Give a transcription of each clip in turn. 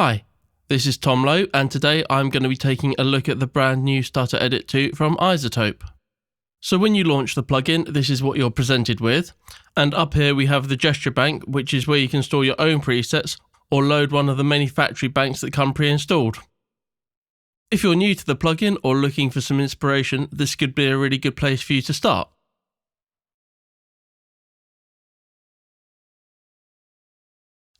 Hi, this is Tom Lowe, and today I'm going to be taking a look at the brand new Stutter Edt 2 from iZotope. So when you launch the plugin, this is what you're presented with, and up here we have the gesture bank, which is where you can store your own presets or load one of the many factory banks that come pre-installed. If you're new to the plugin or looking for some inspiration, this could be a really good place for you to start.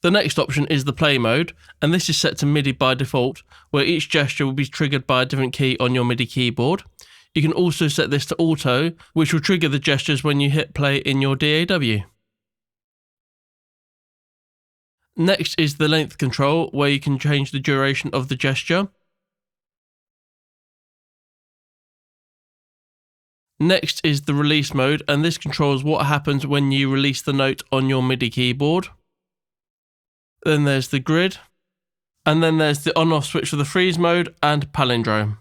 The next option is the play mode, and this is set to MIDI by default, where each gesture will be triggered by a different key on your MIDI keyboard. You can also set this to auto, which will trigger the gestures when you hit play in your DAW. Next is the length control, where you can change the duration of the gesture. Next is the release mode, and this controls what happens when you release the note on your MIDI keyboard. Then there's the grid, and then there's the on-off switch for the freeze mode and palindrome.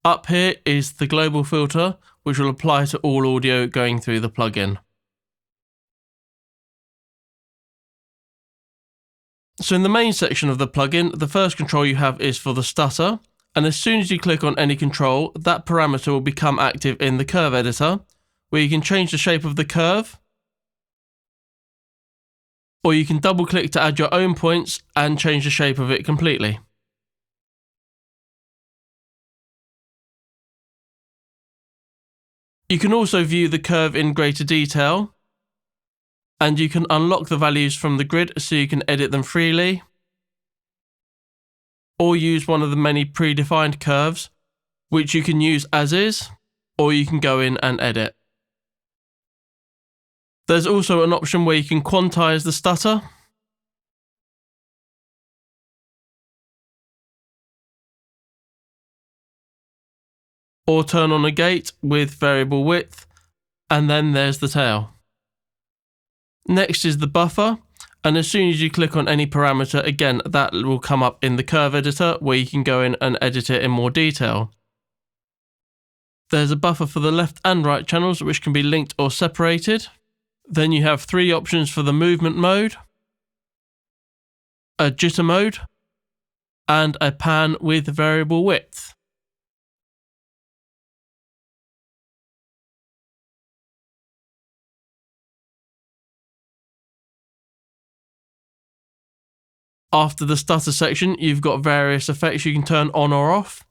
Up here is the global filter, which will apply to all audio going through the plugin. So in the main section of the plugin, the first control you have is for the stutter, and as soon as you click on any control, that parameter will become active in the curve editor, where you can change the shape of the curve, or you can double click to add your own points and change the shape of it completely. You can also view the curve in greater detail, and you can unlock the values from the grid so you can edit them freely, or use one of the many predefined curves, which you can use as is, or you can go in and edit. There's also an option where you can quantize the stutter, or turn on a gate with variable width, and then there's the tail. Next is the buffer, and as soon as you click on any parameter, again that will come up in the curve editor where you can go in and edit it in more detail. There's a buffer for the left and right channels, which can be linked or separated. Then you have three options for the movement mode, a jitter mode, and a pan with variable width. After the stutter section, you've got various effects you can turn on or off,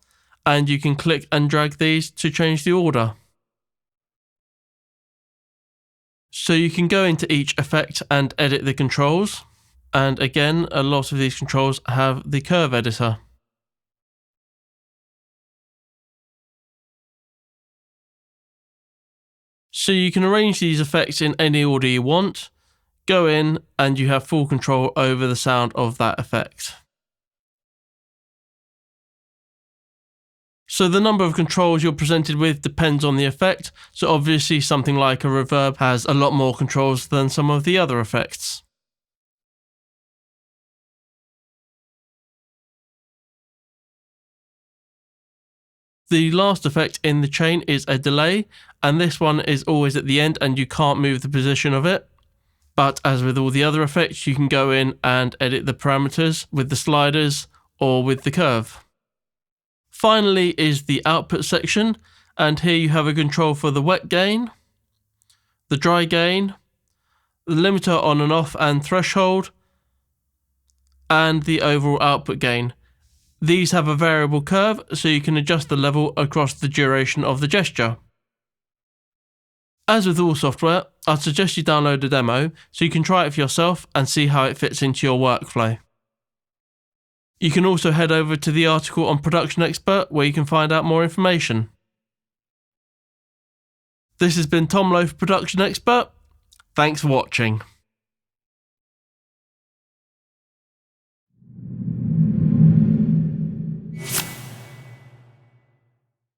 and you can click and drag these to change the order. So you can go into each effect and edit the controls, and again, a lot of these controls have the curve editor. So you can arrange these effects in any order you want, go in, and you have full control over the sound of that effect. So the number of controls you're presented with depends on the effect, so obviously something like a reverb has a lot more controls than some of the other effects. The last effect in the chain is a delay, and this one is always at the end and you can't move the position of it. But as with all the other effects, you can go in and edit the parameters with the sliders or with the curve. Finally is the output section, and here you have a control for the wet gain, the dry gain, the limiter on and off and threshold, and the overall output gain. These have a variable curve, so you can adjust the level across the duration of the gesture. As with all software, I'd suggest you download a demo so you can try it for yourself and see how it fits into your workflow. You can also head over to the article on Production Expert where you can find out more information. This has been Tom Lowe for Production Expert. Thanks for watching.